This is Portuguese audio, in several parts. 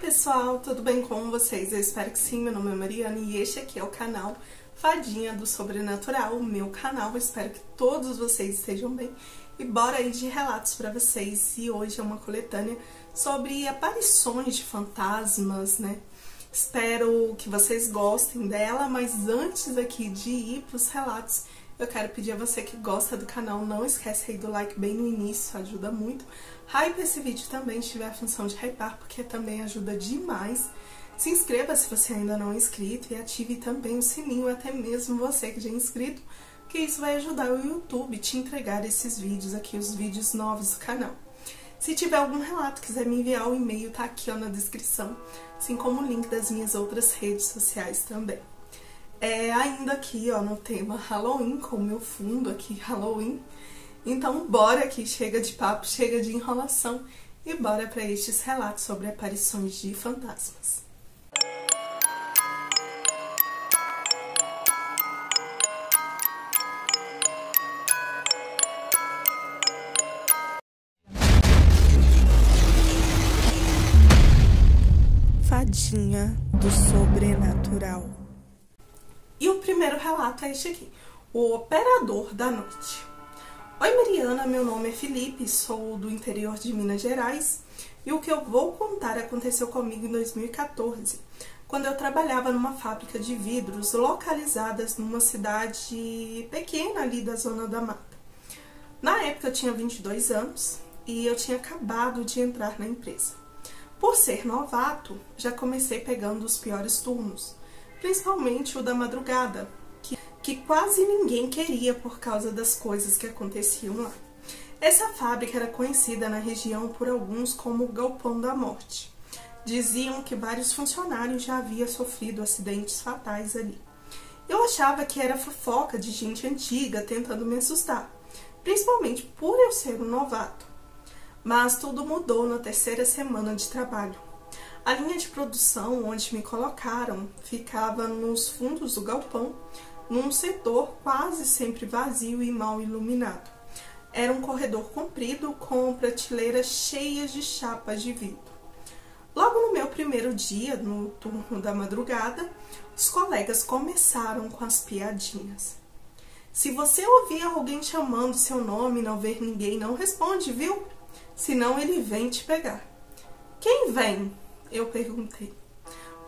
pessoal, tudo bem com vocês? Eu espero que sim, meu nome é Mariana e este aqui é o canal Fadinha do Sobrenatural, o meu canal. Eu espero que todos vocês estejam bem e bora aí de relatos pra vocês. E hoje é uma coletânea sobre aparições de fantasmas, né? Espero que vocês gostem dela, mas antes aqui de ir pros relatos, eu quero pedir a você que gosta do canal, não esquece aí do like bem no início, ajuda muito. Hype esse vídeo também, se tiver a função de hypar, porque também ajuda demais. Se inscreva se você ainda não é inscrito e ative também o sininho, até mesmo você que já é inscrito, que isso vai ajudar o YouTube a te entregar esses vídeos aqui, os vídeos novos do canal. Se tiver algum relato, quiser me enviar, o e-mail tá aqui ó, na descrição, assim como o link das minhas outras redes sociais também. Ainda aqui ó, no tema Halloween, com o meu fundo aqui Halloween. Então bora aqui, chega de papo, chega de enrolação e bora para estes relatos sobre aparições de fantasmas. Fadinha do Sobrenatural. E o primeiro relato é este aqui, o Operador da Noite. Oi Mariana, meu nome é Felipe, sou do interior de Minas Gerais e o que eu vou contar aconteceu comigo em 2014, quando eu trabalhava numa fábrica de vidros localizadas numa cidade pequena ali da Zona da Mata. Na época eu tinha 22 anos e eu tinha acabado de entrar na empresa. Por ser novato, já comecei pegando os piores turnos, principalmente o da madrugada, que quase ninguém queria por causa das coisas que aconteciam lá. Essa fábrica era conhecida na região por alguns como o Galpão da Morte. Diziam que vários funcionários já haviam sofrido acidentes fatais ali. Eu achava que era fofoca de gente antiga tentando me assustar, principalmente por eu ser um novato. Mas tudo mudou na terceira semana de trabalho. A linha de produção onde me colocaram ficava nos fundos do galpão, num setor quase sempre vazio e mal iluminado. Era um corredor comprido com prateleiras cheias de chapas de vidro. Logo no meu primeiro dia, no turno da madrugada, os colegas começaram com as piadinhas. Se você ouvir alguém chamando seu nome e não ver ninguém, não responde, viu? Senão ele vem te pegar. Quem vem? Eu perguntei.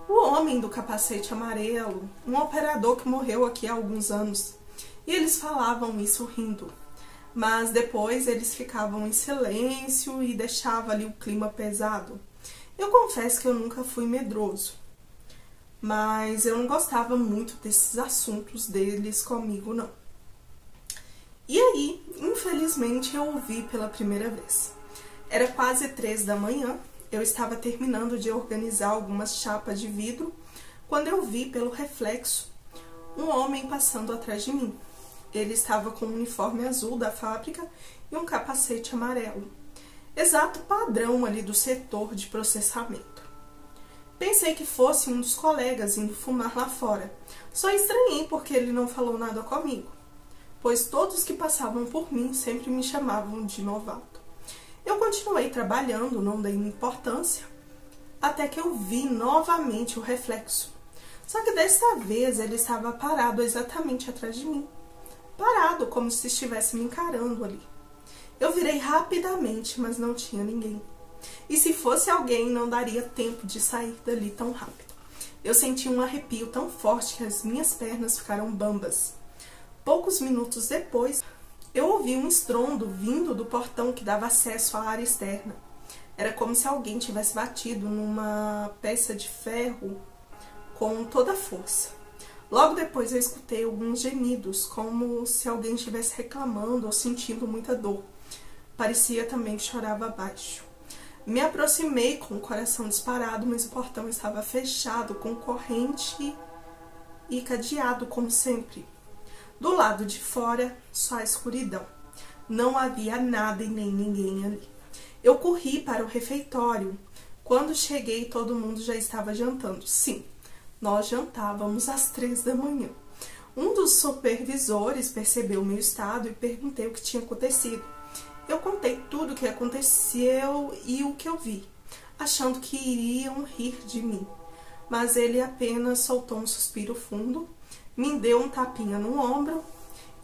O homem do capacete amarelo, um operador que morreu aqui há alguns anos. E eles falavam isso rindo. Mas depois eles ficavam em silêncio e deixava ali o clima pesado. Eu confesso que eu nunca fui medroso. Mas eu não gostava muito desses assuntos deles comigo, não. E aí, infelizmente, eu ouvi pela primeira vez. Era quase 3 da manhã. Eu estava terminando de organizar algumas chapas de vidro quando eu vi pelo reflexo um homem passando atrás de mim. Ele estava com um uniforme azul da fábrica e um capacete amarelo. Exato padrão ali do setor de processamento. Pensei que fosse um dos colegas indo fumar lá fora. Só estranhei porque ele não falou nada comigo, pois todos que passavam por mim sempre me chamavam de novato. Eu continuei trabalhando, não dei importância, até que eu vi novamente o reflexo. Só que desta vez ele estava parado exatamente atrás de mim. Parado, como se estivesse me encarando ali. Eu virei rapidamente, mas não tinha ninguém. E se fosse alguém, não daria tempo de sair dali tão rápido. Eu senti um arrepio tão forte que as minhas pernas ficaram bambas. Poucos minutos depois, eu ouvi um estrondo vindo do portão que dava acesso à área externa. Era como se alguém tivesse batido numa peça de ferro com toda a força. Logo depois eu escutei alguns gemidos, como se alguém estivesse reclamando ou sentindo muita dor. Parecia também que chorava baixo. Me aproximei com o coração disparado, mas o portão estava fechado com corrente e cadeado, como sempre. Do lado de fora, só a escuridão. Não havia nada e nem ninguém ali. Eu corri para o refeitório. Quando cheguei, todo mundo já estava jantando. Sim, nós jantávamos às 3 da manhã. Um dos supervisores percebeu o meu estado e perguntei o que tinha acontecido. Eu contei tudo o que aconteceu e o que eu vi. achando que iriam rir de mim. Mas ele apenas soltou um suspiro fundo, me deu um tapinha no ombro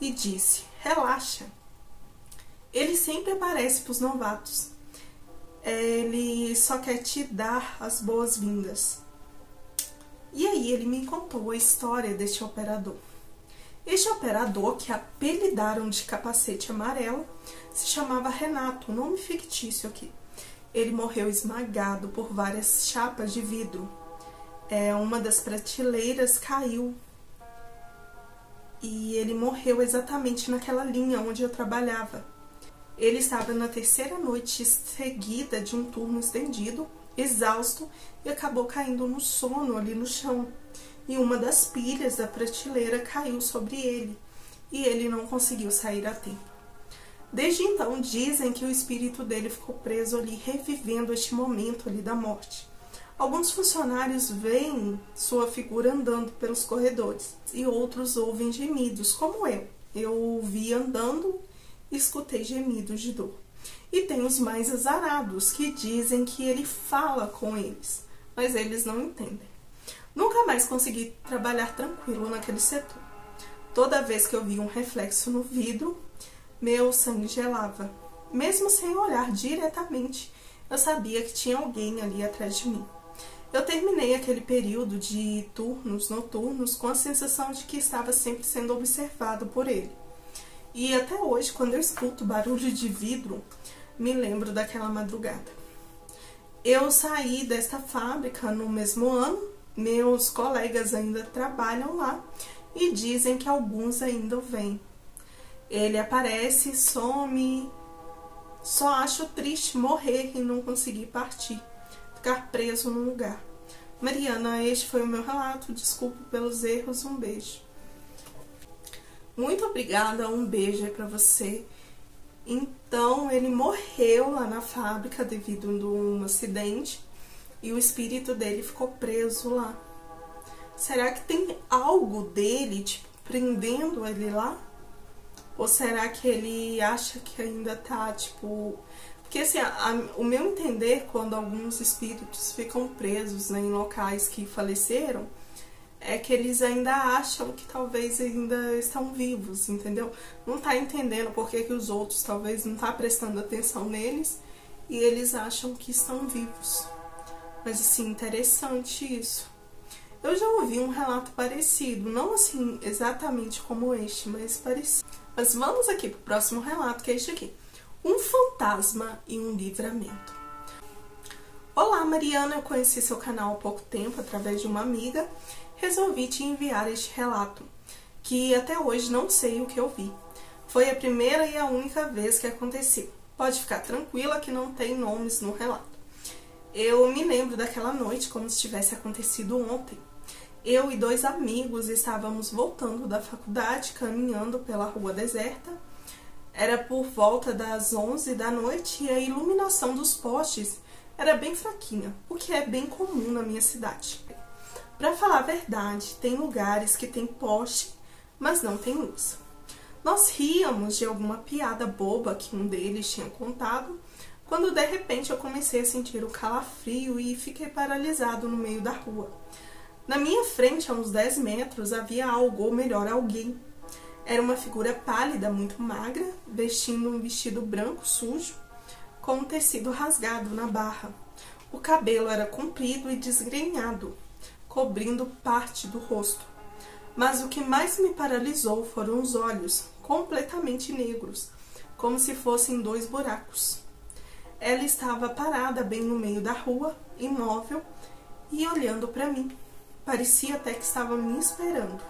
e disse: relaxa. Ele sempre aparece para os novatos. Ele só quer te dar as boas-vindas. E aí ele me contou a história deste operador. Este operador, que apelidaram de Capacete Amarelo, se chamava Renato, um nome fictício aqui. Ele morreu esmagado por várias chapas de vidro. Uma das prateleiras caiu e ele morreu exatamente naquela linha onde eu trabalhava. Ele estava na terceira noite seguida de um turno estendido, exausto, e acabou caindo no sono ali no chão. E uma das pilhas da prateleira caiu sobre ele, e ele não conseguiu sair a tempo. Desde então, dizem que o espírito dele ficou preso ali, revivendo este momento ali da morte. Alguns funcionários veem sua figura andando pelos corredores, e outros ouvem gemidos, como eu. Eu o vi andando e escutei gemidos de dor. E tem os mais azarados, que dizem que ele fala com eles, mas eles não entendem. Nunca mais consegui trabalhar tranquilo naquele setor. Toda vez que eu via um reflexo no vidro, meu sangue gelava. Mesmo sem olhar diretamente, eu sabia que tinha alguém ali atrás de mim. Eu terminei aquele período de turnos noturnos com a sensação de que estava sempre sendo observado por ele. E até hoje, quando eu escuto barulho de vidro, me lembro daquela madrugada. Eu saí desta fábrica no mesmo ano. Meus colegas ainda trabalham lá e dizem que alguns ainda vêm. Ele aparece, some. Só acho triste morrer e não conseguir partir, ficar preso num lugar. Mariana, este foi o meu relato. Desculpe pelos erros. Um beijo. Muito obrigada. Um beijo aí pra você. Então, ele morreu lá na fábrica devido a um acidente. E o espírito dele ficou preso lá. Será que tem algo dele, tipo, prendendo ele lá? Ou será que ele acha que ainda tá, tipo... Porque, assim, o meu entender, quando alguns espíritos ficam presos, né, em locais que faleceram, é que eles ainda acham que talvez ainda estão vivos, entendeu? Não tá entendendo por que os outros talvez não tá prestando atenção neles e eles acham que estão vivos. Mas, assim, interessante isso. Eu já ouvi um relato parecido, não assim exatamente como este, mas parecido. Mas vamos aqui pro próximo relato, que é este aqui. Um fantasma e um livramento. Olá, Mariana, eu conheci seu canal há pouco tempo através de uma amiga. Resolvi te enviar este relato, que até hoje não sei o que eu vi. Foi a primeira e a única vez que aconteceu. Pode ficar tranquila que não tem nomes no relato. Eu me lembro daquela noite como se tivesse acontecido ontem. Eu e 2 amigos estávamos voltando da faculdade, caminhando pela rua deserta. Era por volta das 11 da noite e a iluminação dos postes era bem fraquinha, o que é bem comum na minha cidade. Para falar a verdade, tem lugares que tem poste, mas não tem luz. Nós ríamos de alguma piada boba que um deles tinha contado, quando de repente eu comecei a sentir o calafrio e fiquei paralisado no meio da rua. Na minha frente, a uns 10 metros, havia algo, ou melhor, alguém. Era uma figura pálida, muito magra, vestindo um vestido branco sujo, com um tecido rasgado na barra. O cabelo era comprido e desgrenhado, cobrindo parte do rosto. Mas o que mais me paralisou foram os olhos, completamente negros, como se fossem 2 buracos. Ela estava parada bem no meio da rua, imóvel, e olhando para mim. Parecia até que estava me esperando.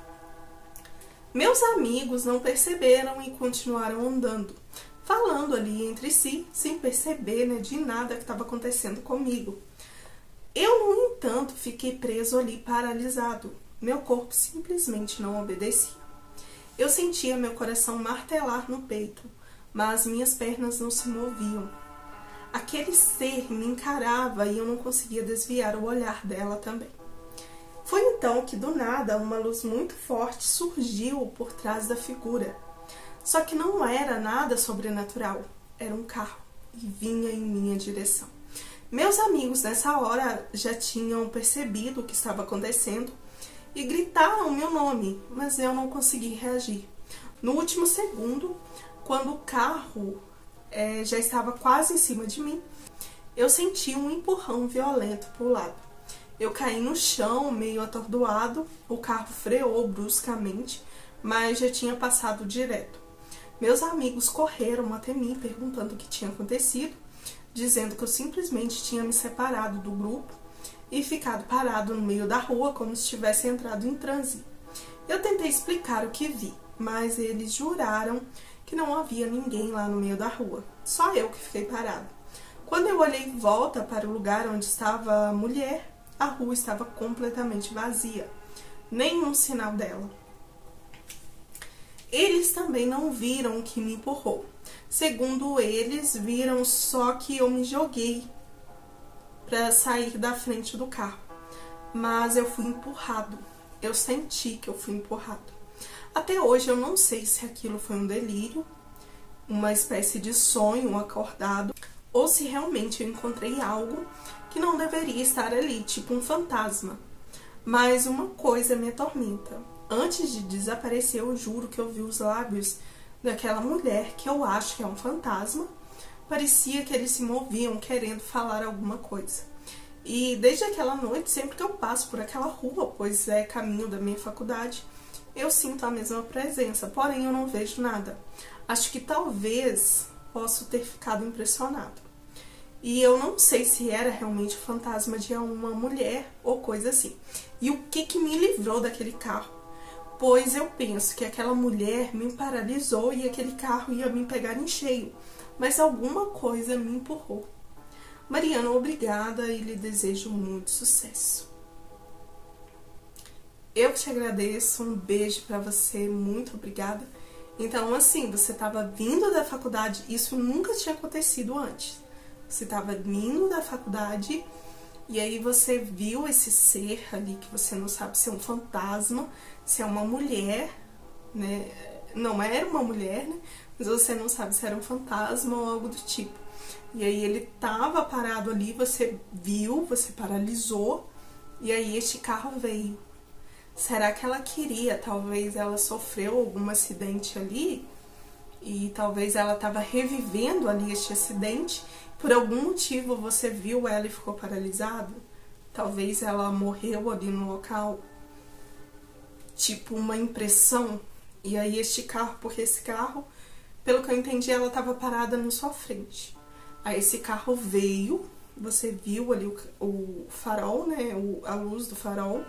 Meus amigos não perceberam e continuaram andando, falando ali entre si, sem perceber, né, de nada que estava acontecendo comigo. Eu, no entanto, fiquei preso ali, paralisado. Meu corpo simplesmente não obedecia. Eu sentia meu coração martelar no peito, mas minhas pernas não se moviam. Aquele ser me encarava e eu não conseguia desviar o olhar dela também. Foi então que, do nada, uma luz muito forte surgiu por trás da figura. Só que não era nada sobrenatural, era um carro e vinha em minha direção. Meus amigos nessa hora já tinham percebido o que estava acontecendo e gritaram meu nome, mas eu não consegui reagir. No último segundo, quando o carro já estava quase em cima de mim, eu senti um empurrão violento para o lado. Eu caí no chão, meio atordoado, o carro freou bruscamente, mas já tinha passado direto. Meus amigos correram até mim perguntando o que tinha acontecido, dizendo que eu simplesmente tinha me separado do grupo e ficado parado no meio da rua como se tivesse entrado em transe. Eu tentei explicar o que vi, mas eles juraram que não havia ninguém lá no meio da rua, só eu que fiquei parado. Quando eu olhei em volta para o lugar onde estava a mulher, a rua estava completamente vazia, nenhum sinal dela. Eles também não viram o que me empurrou. Segundo eles, viram só que eu me joguei para sair da frente do carro. Mas eu fui empurrado. Eu senti que eu fui empurrado. Até hoje eu não sei se aquilo foi um delírio, uma espécie de sonho acordado, ou se realmente eu encontrei algo que não deveria estar ali, tipo um fantasma. Mas uma coisa me atormenta. Antes de desaparecer, eu juro que eu vi os lábios daquela mulher, que eu acho que é um fantasma. Parecia que eles se moviam querendo falar alguma coisa. E desde aquela noite, sempre que eu passo por aquela rua, pois é caminho da minha faculdade, eu sinto a mesma presença, porém eu não vejo nada. Acho que talvez posso ter ficado impressionado. E eu não sei se era realmente o fantasma de uma mulher ou coisa assim. E o que me livrou daquele carro? Pois eu penso que aquela mulher me paralisou e aquele carro ia me pegar em cheio. Mas alguma coisa me empurrou. Mariana, obrigada e lhe desejo muito sucesso. Eu que te agradeço, um beijo pra você, muito obrigada. Então, assim, você estava vindo da faculdade, isso nunca tinha acontecido antes. Você estava vindo da faculdade e aí você viu esse ser ali que você não sabe se é um fantasma, se é uma mulher, né? Não era uma mulher, né? Mas você não sabe se era um fantasma ou algo do tipo. E aí ele tava parado ali, você viu, você paralisou, e aí este carro veio. Será que ela queria? Talvez ela sofreu algum acidente ali e talvez ela estava revivendo ali este acidente. Por algum motivo você viu ela e ficou paralisado. Talvez ela morreu ali no local. Tipo uma impressão. E aí este carro, porque esse carro, pelo que eu entendi, ela estava parada na sua frente. Aí esse carro veio, você viu ali o farol, né? A luz do farol.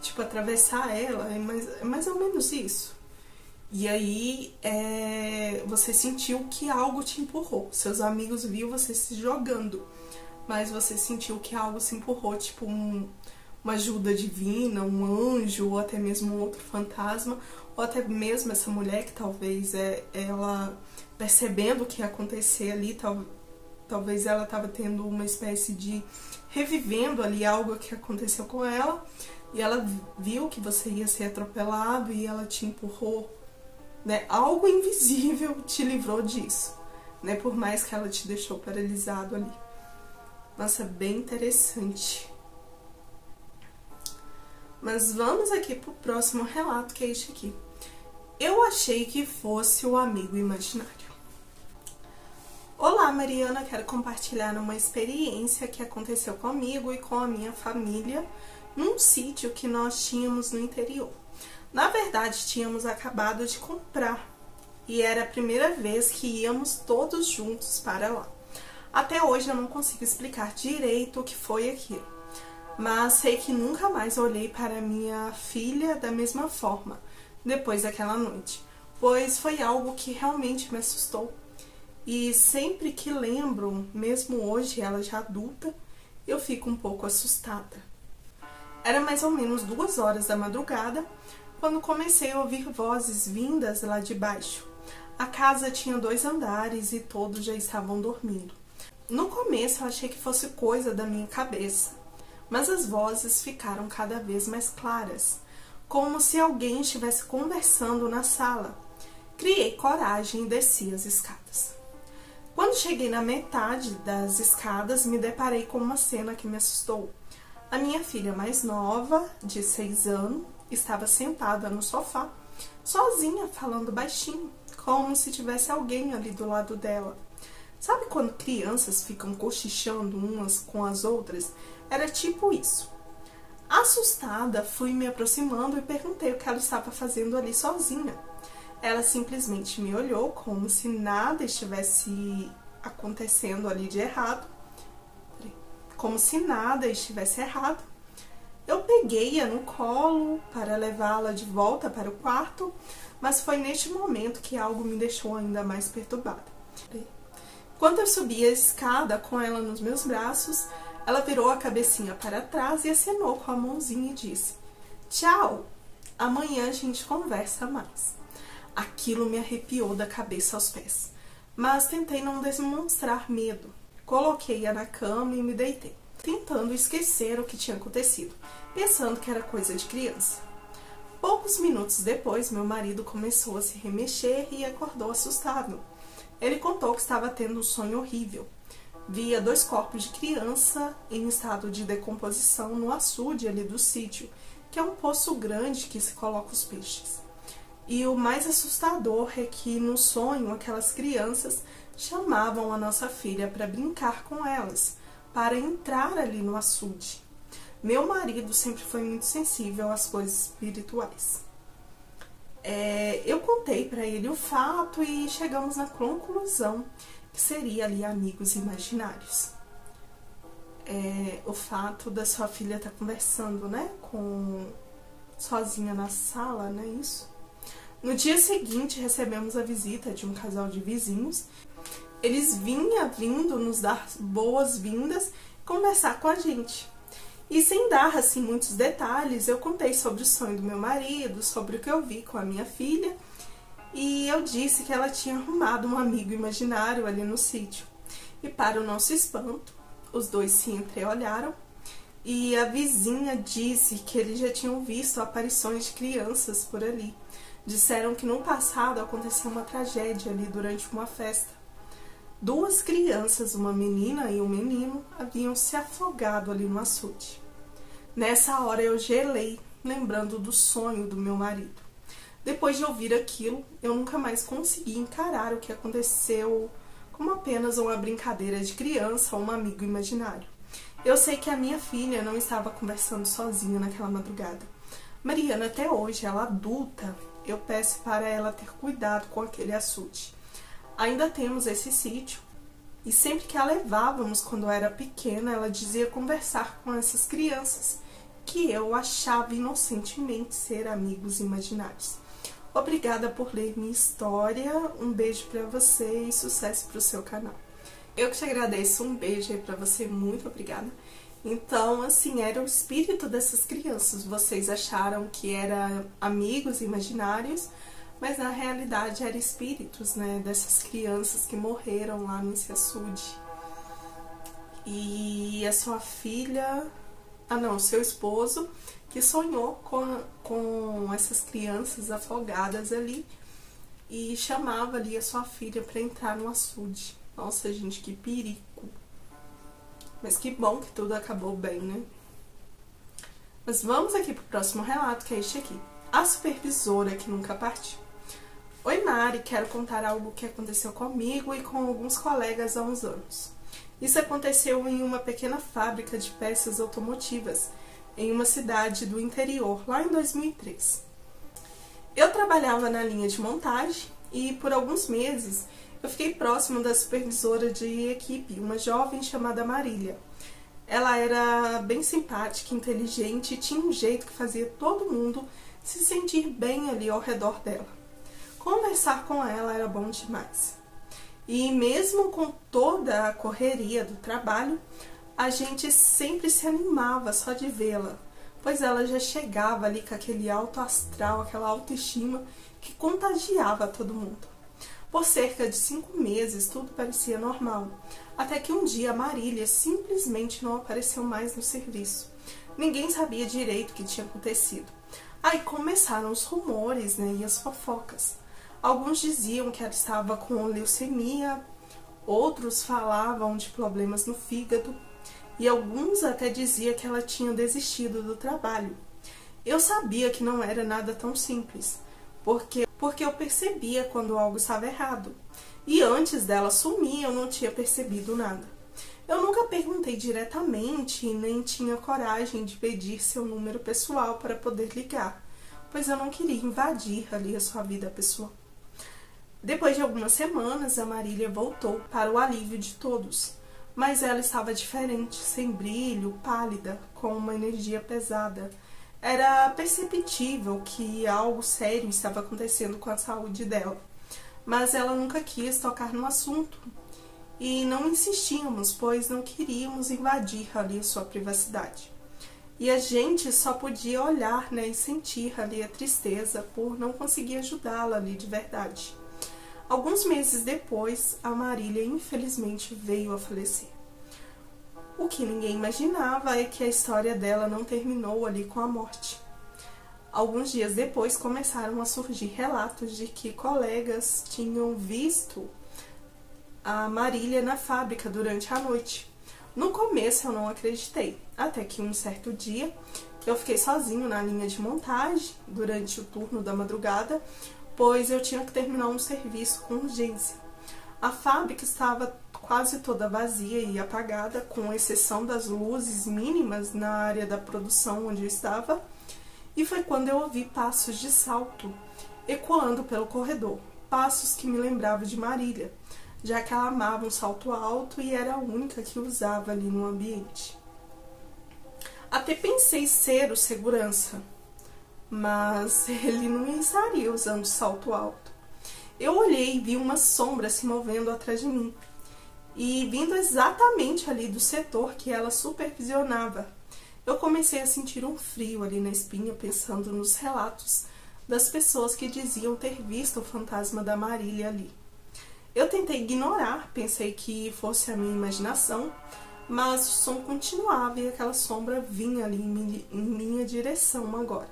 Tipo, atravessar ela, é mais ou menos isso. E aí, você sentiu que algo te empurrou. Seus amigos viram você se jogando, mas você sentiu que algo se empurrou, tipo uma ajuda divina, um anjo, ou até mesmo um outro fantasma, ou até mesmo essa mulher que talvez ela, percebendo o que ia acontecer ali, talvez ela estava tendo uma espécie de revivendo ali algo que aconteceu com ela, e ela viu que você ia ser atropelado e ela te empurrou, né? Algo invisível te livrou disso, né? Por mais que ela te deixou paralisado ali. Nossa, bem interessante. Mas vamos aqui pro próximo relato, que é este aqui. Eu achei que fosse o amigo imaginário. Olá, Mariana, quero compartilhar uma experiência que aconteceu comigo e com a minha família num sítio que nós tínhamos no interior. Na verdade, tínhamos acabado de comprar e era a primeira vez que íamos todos juntos para lá. Até hoje eu não consigo explicar direito o que foi aquilo, mas sei que nunca mais olhei para minha filha da mesma forma depois daquela noite, pois foi algo que realmente me assustou. E sempre que lembro, mesmo hoje, ela já adulta, eu fico um pouco assustada. Era mais ou menos 2 horas da madrugada, quando comecei a ouvir vozes vindas lá de baixo. A casa tinha 2 andares e todos já estavam dormindo. No começo eu achei que fosse coisa da minha cabeça, mas as vozes ficaram cada vez mais claras, como se alguém estivesse conversando na sala. Criei coragem e desci as escadas. Quando cheguei na metade das escadas, me deparei com uma cena que me assustou. A minha filha mais nova, de 6 anos, estava sentada no sofá, sozinha, falando baixinho, como se tivesse alguém ali do lado dela. Sabe quando crianças ficam cochichando umas com as outras? Era tipo isso. Assustada, fui me aproximando e perguntei o que ela estava fazendo ali sozinha. Ela simplesmente me olhou como se nada estivesse acontecendo ali de errado. Como se nada estivesse errado. Eu peguei-a no colo para levá-la de volta para o quarto, mas foi neste momento que algo me deixou ainda mais perturbada. Quando eu subi a escada com ela nos meus braços, ela virou a cabecinha para trás e acenou com a mãozinha e disse: "Tchau, amanhã a gente conversa mais." Aquilo me arrepiou da cabeça aos pés, mas tentei não demonstrar medo. Coloquei-a na cama e me deitei, tentando esquecer o que tinha acontecido, pensando que era coisa de criança. Poucos minutos depois, meu marido começou a se remexer e acordou assustado. Ele contou que estava tendo um sonho horrível. Via 2 corpos de criança em estado de decomposição no açude ali do sítio, que é um poço grande que se coloca os peixes. E o mais assustador é que no sonho aquelas crianças chamavam a nossa filha para brincar com elas, para entrar ali no açude. Meu marido sempre foi muito sensível às coisas espirituais. Eu contei para ele o fato e chegamos na conclusão que seria ali amigos imaginários. O fato da sua filha estar conversando, né, sozinha na sala, né, isso. No dia seguinte, recebemos a visita de um casal de vizinhos. Eles vindo nos dar boas-vindas e conversar com a gente. E sem dar, assim, muitos detalhes, eu contei sobre o sonho do meu marido, sobre o que eu vi com a minha filha. E eu disse que ela tinha arrumado um amigo imaginário ali no sítio. E para o nosso espanto, os dois se entreolharam. E a vizinha disse que eles já tinham visto aparições de crianças por ali. Disseram que no passado aconteceu uma tragédia ali durante uma festa. 2 crianças, uma menina e um menino, haviam se afogado ali no açude. Nessa hora eu gelei, lembrando do sonho do meu marido. Depois de ouvir aquilo, eu nunca mais consegui encarar o que aconteceu como apenas uma brincadeira de criança ou um amigo imaginário. Eu sei que a minha filha não estava conversando sozinha naquela madrugada. Mariana, até hoje, ela adulta, eu peço para ela ter cuidado com aquele açude. Ainda temos esse sítio e sempre que a levávamos quando eu era pequena, ela dizia conversar com essas crianças que eu achava inocentemente ser amigos imaginários. Obrigada por ler minha história, um beijo para você e sucesso para o seu canal. Eu que te agradeço, um beijo aí para você, muito obrigada. Então, assim, era o espírito dessas crianças, vocês acharam que era amigos imaginários, mas na realidade eram espíritos, né, dessas crianças que morreram lá nesse açude. E a sua filha, o seu esposo, que sonhou com essas crianças afogadas ali e chamava ali a sua filha para entrar no açude. Nossa, gente, que perigo. Mas que bom que tudo acabou bem, né? Mas vamos aqui pro próximo relato, que é este aqui. A supervisora que nunca partiu. Oi, Mari, quero contar algo que aconteceu comigo e com alguns colegas há uns anos. Isso aconteceu em uma pequena fábrica de peças automotivas, em uma cidade do interior, lá em 2003. Eu trabalhava na linha de montagem e, por alguns meses, eu fiquei próximo da supervisora de equipe, uma jovem chamada Marília. Ela era bem simpática, inteligente e tinha um jeito que fazia todo mundo se sentir bem ali ao redor dela. Conversar com ela era bom demais. E mesmo com toda a correria do trabalho, a gente sempre se animava só de vê-la, pois ela já chegava ali com aquele alto astral, aquela autoestima que contagiava todo mundo. Por cerca de 5 meses, tudo parecia normal, até que um dia a Marília simplesmente não apareceu mais no serviço. Ninguém sabia direito o que tinha acontecido. Aí começaram os rumores, né, e as fofocas. Alguns diziam que ela estava com leucemia, outros falavam de problemas no fígado e alguns até diziam que ela tinha desistido do trabalho. Eu sabia que não era nada tão simples, porque eu percebia quando algo estava errado. E antes dela sumir, eu não tinha percebido nada. Eu nunca perguntei diretamente, nem tinha coragem de pedir seu número pessoal para poder ligar, pois eu não queria invadir ali a sua vida pessoal. Depois de algumas semanas, a Marília voltou para o alívio de todos, mas ela estava diferente, sem brilho, pálida, com uma energia pesada. Era perceptível que algo sério estava acontecendo com a saúde dela, mas ela nunca quis tocar no assunto e não insistíamos, pois não queríamos invadir ali a sua privacidade. E a gente só podia olhar, e sentir ali a tristeza por não conseguir ajudá-la ali de verdade. Alguns meses depois, a Marília infelizmente veio a falecer. O que ninguém imaginava é que a história dela não terminou ali com a morte. Alguns dias depois começaram a surgir relatos de que colegas tinham visto a Marília na fábrica durante a noite. No começo eu não acreditei, até que um certo dia eu fiquei sozinho na linha de montagem durante o turno da madrugada, pois eu tinha que terminar um serviço com urgência. A fábrica estava quase toda vazia e apagada, com exceção das luzes mínimas na área da produção onde eu estava, e foi quando eu ouvi passos de salto ecoando pelo corredor, passos que me lembravam de Marília, já que ela amava um salto alto e era a única que usava ali no ambiente. Até pensei ser o segurança, mas ele não estaria usando salto alto. Eu olhei e vi uma sombra se movendo atrás de mim, e vindo exatamente ali do setor que ela supervisionava. Eu comecei a sentir um frio ali na espinha, pensando nos relatos das pessoas que diziam ter visto o fantasma da Marília ali. Eu tentei ignorar, pensei que fosse a minha imaginação, mas o som continuava e aquela sombra vinha ali em minha direção agora.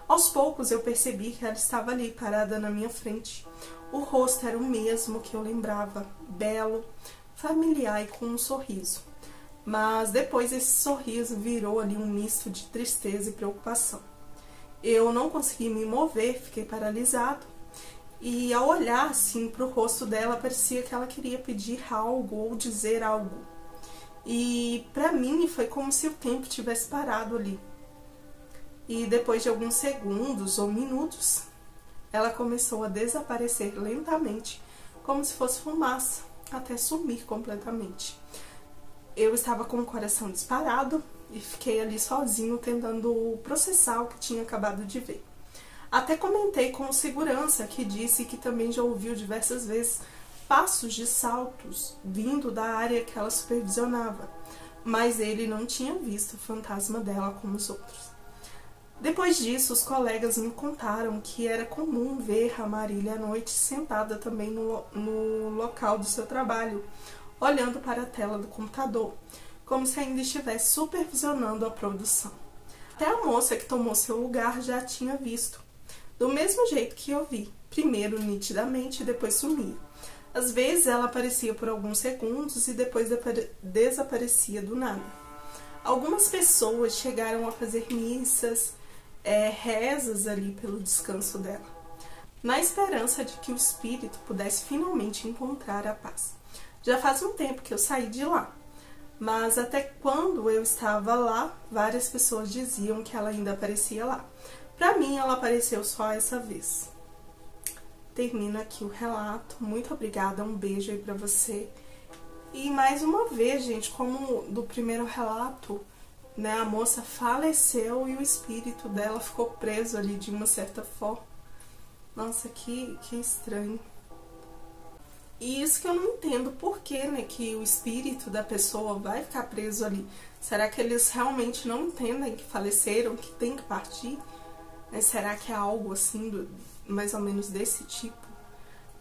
Aos poucos eu percebi que ela estava ali parada na minha frente. O rosto era o mesmo que eu lembrava, belo, familiar e com um sorriso. Mas depois esse sorriso virou ali um misto de tristeza e preocupação. Eu não consegui me mover, fiquei paralisado. E ao olhar assim para o rosto dela, parecia que ela queria pedir algo ou dizer algo. E para mim foi como se o tempo tivesse parado ali. E depois de alguns segundos ou minutos, ela começou a desaparecer lentamente, como se fosse fumaça, até sumir completamente. Eu estava com o coração disparado e fiquei ali sozinho tentando processar o que tinha acabado de ver. Até comentei com o segurança, que disse que também já ouviu diversas vezes passos de saltos vindo da área que ela supervisionava, mas ele não tinha visto o fantasma dela como os outros. Depois disso, os colegas me contaram que era comum ver a Marília à noite sentada também no local do seu trabalho, olhando para a tela do computador, como se ainda estivesse supervisionando a produção. Até a moça que tomou seu lugar já tinha visto, do mesmo jeito que eu vi, primeiro nitidamente e depois sumia. Às vezes ela aparecia por alguns segundos e depois desaparecia do nada. Algumas pessoas chegaram a fazer missas, rezas ali pelo descanso dela, na esperança de que o espírito pudesse finalmente encontrar a paz. Já faz um tempo que eu saí de lá, mas até quando eu estava lá, várias pessoas diziam que ela ainda aparecia lá. Para mim, ela apareceu só essa vez. Termina aqui o relato. Muito obrigada, um beijo aí pra você. E mais uma vez, gente, como do primeiro relato, né, a moça faleceu e o espírito dela ficou preso ali de uma certa forma. Nossa, que estranho. E isso que eu não entendo por que, né, que o espírito da pessoa vai ficar preso ali. Será que eles realmente não entendem que faleceram, que tem que partir? Será que é algo assim, mais ou menos desse tipo?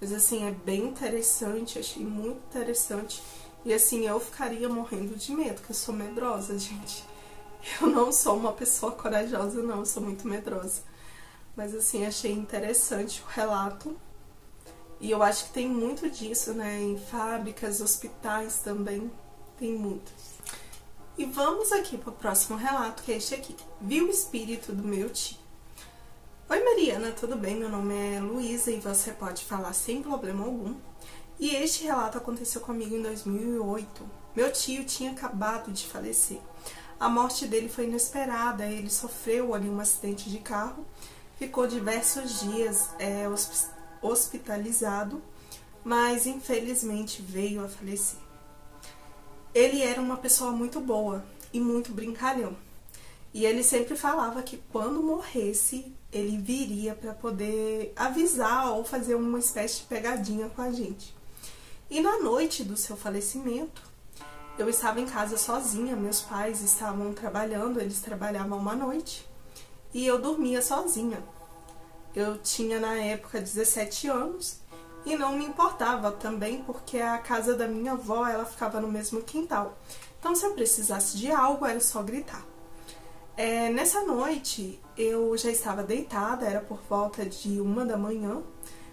Mas assim, é bem interessante, achei muito interessante. E assim, eu ficaria morrendo de medo, porque eu sou medrosa, gente. Eu não sou uma pessoa corajosa, não, eu sou muito medrosa. Mas assim, achei interessante o relato. E eu acho que tem muito disso, né? Em fábricas, hospitais também, tem muito. E vamos aqui para o próximo relato, que é este aqui. Vi o espírito do meu tio. Oi Mariana, tudo bem? Meu nome é Luísa e você pode falar sem problema algum. E este relato aconteceu comigo em 2008. Meu tio tinha acabado de falecer. A morte dele foi inesperada, ele sofreu ali um acidente de carro, ficou diversos dias hospitalizado, mas infelizmente veio a falecer. Ele era uma pessoa muito boa e muito brincalhão. E ele sempre falava que quando morresse, ele viria para poder avisar ou fazer uma espécie de pegadinha com a gente. E na noite do seu falecimento, eu estava em casa sozinha, meus pais estavam trabalhando, eles trabalhavam uma noite, e eu dormia sozinha. Eu tinha na época 17 anos e não me importava também porque a casa da minha avó, ela ficava no mesmo quintal. Então se eu precisasse de algo, era só gritar. Nessa noite eu já estava deitada, era por volta de 1 da manhã,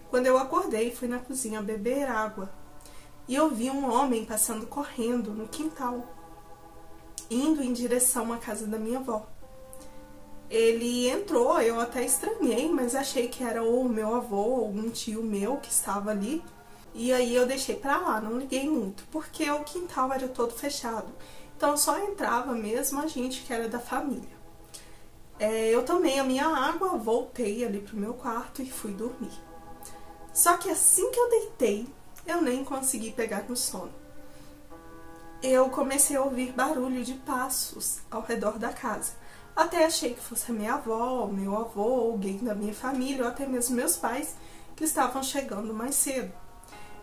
quando eu acordei e fui na cozinha beber água. E eu vi um homem passando correndo no quintal, indo em direção à casa da minha avó. Ele entrou, eu até estranhei, mas achei que era ou o meu avô ou algum tio meu que estava ali. E aí eu deixei pra lá, não liguei muito, porque o quintal era todo fechado. Então só entrava mesmo a gente que era da família. Eu tomei a minha água, voltei ali pro meu quarto e fui dormir. Só que assim que eu deitei, eu nem consegui pegar no sono. Eu comecei a ouvir barulho de passos ao redor da casa. Até achei que fosse a minha avó, o meu avô, alguém da minha família, ou até mesmo meus pais, que estavam chegando mais cedo.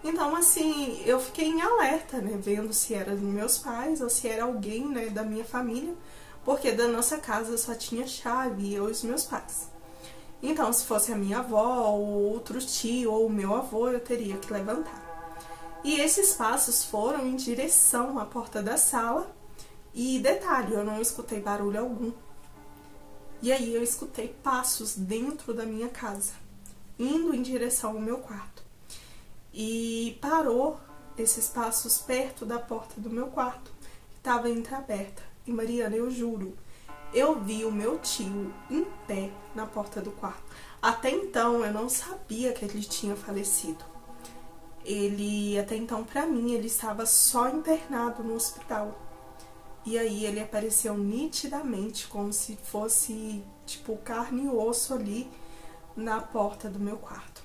Então, assim, eu fiquei em alerta, né, vendo se era dos meus pais ou se era alguém, né, da minha família, porque da nossa casa só tinha chave, eu e os meus pais. Então, se fosse a minha avó, ou outro tio, ou o meu avô, eu teria que levantar. E esses passos foram em direção à porta da sala. E detalhe, eu não escutei barulho algum. E aí eu escutei passos dentro da minha casa, indo em direção ao meu quarto. E parou esses passos perto da porta do meu quarto, que estava entreaberta. E Mariana, eu juro, eu vi o meu tio em pé na porta do quarto. Até então eu não sabia que ele tinha falecido. Até então, pra mim, ele estava só internado no hospital. E aí ele apareceu nitidamente, como se fosse, tipo, carne e osso ali na porta do meu quarto.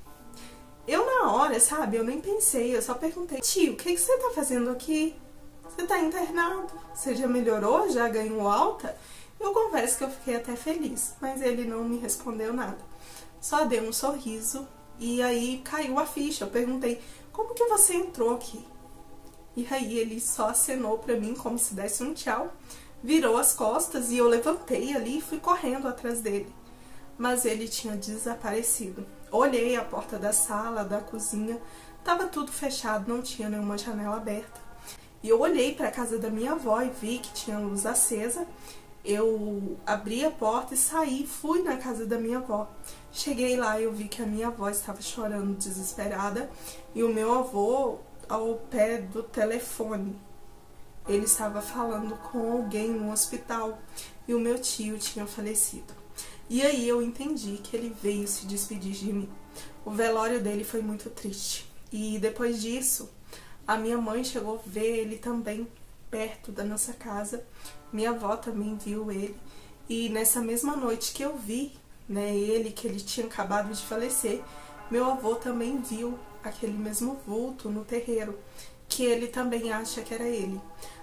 Eu, na hora, sabe, eu nem pensei, eu só perguntei: tio, o que você tá fazendo aqui? Você tá internado? Você já melhorou? Já ganhou alta? Eu confesso que eu fiquei até feliz, mas ele não me respondeu nada. Só deu um sorriso e aí caiu a ficha. Eu perguntei: como que você entrou aqui? E aí ele só acenou pra mim como se desse um tchau, virou as costas e eu levantei ali e fui correndo atrás dele. Mas ele tinha desaparecido. Olhei a porta da sala, da cozinha, tava tudo fechado, não tinha nenhuma janela aberta. E eu olhei para a casa da minha avó e vi que tinha luz acesa. Eu abri a porta e saí, fui na casa da minha avó. Cheguei lá e eu vi que a minha avó estava chorando desesperada e o meu avô ao pé do telefone. Ele estava falando com alguém no hospital e o meu tio tinha falecido. E aí eu entendi que ele veio se despedir de mim. O velório dele foi muito triste. E depois disso, a minha mãe chegou a ver ele também perto da nossa casa. Minha avó também viu ele. E nessa mesma noite que eu vi, né, ele, que ele tinha acabado de falecer, meu avô também viu aquele mesmo vulto no terreiro, que ele também acha que era ele.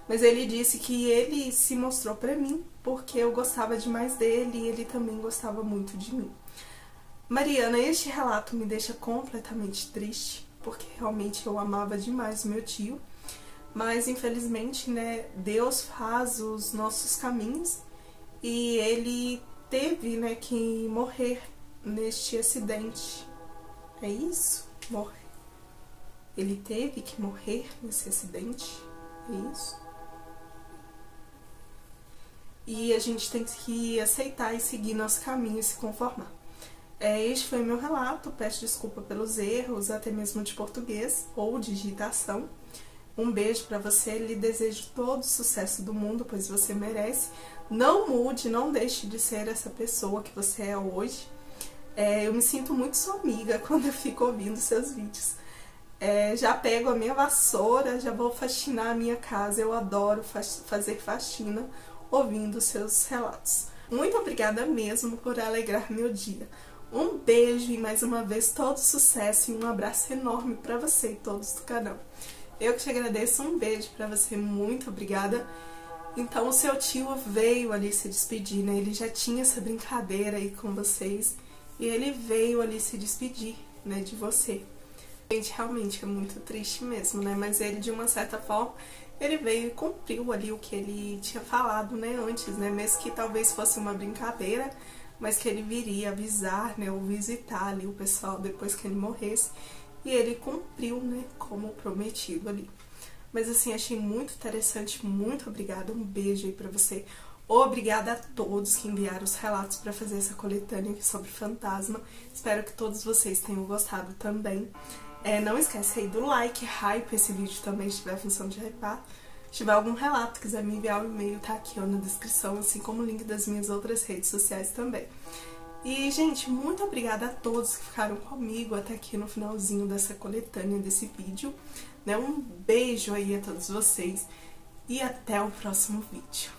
Mas ele disse que ele se mostrou pra mim porque eu gostava demais dele e ele também gostava muito de mim. Mariana, este relato me deixa completamente triste, porque realmente eu amava demais o meu tio. Mas infelizmente, né, Deus faz os nossos caminhos e ele teve, né, que morrer neste acidente. É isso? Morrer. Ele teve que morrer nesse acidente. É isso? E a gente tem que aceitar e seguir nosso caminho e se conformar. Este foi o meu relato, peço desculpa pelos erros, até mesmo de português ou digitação. Um beijo pra você, lhe desejo todo o sucesso do mundo, pois você merece. Não mude, não deixe de ser essa pessoa que você é hoje. Eu me sinto muito sua amiga quando eu fico ouvindo seus vídeos. Já pego a minha vassoura, já vou faxinar a minha casa. Eu adoro fazer faxina ouvindo seus relatos. Muito obrigada mesmo por alegrar meu dia. Um beijo e mais uma vez todo sucesso e um abraço enorme para você e todos do canal. Eu que te agradeço, um beijo pra você, muito obrigada. Então o seu tio veio ali se despedir, né? Ele já tinha essa brincadeira aí com vocês e ele veio ali se despedir, né, de você. Gente, realmente é muito triste mesmo, né? Mas ele, de uma certa forma, ele veio e cumpriu ali o que ele tinha falado, né, antes, né? Mesmo que talvez fosse uma brincadeira, mas que ele viria avisar, né, ou visitar ali o pessoal depois que ele morresse. E ele cumpriu, né, como prometido ali. Mas assim, achei muito interessante, muito obrigada, um beijo aí pra você. Obrigada a todos que enviaram os relatos pra fazer essa coletânea aqui sobre fantasma. Espero que todos vocês tenham gostado também. Não esquece aí do like, hype esse vídeo também, se tiver a função de hypar. Se tiver algum relato, quiser me enviar o e-mail, tá aqui ó, na descrição, assim como o link das minhas outras redes sociais também. E, gente, muito obrigada a todos que ficaram comigo até aqui no finalzinho dessa coletânea, desse vídeo, né? Um beijo aí a todos vocês e até o próximo vídeo.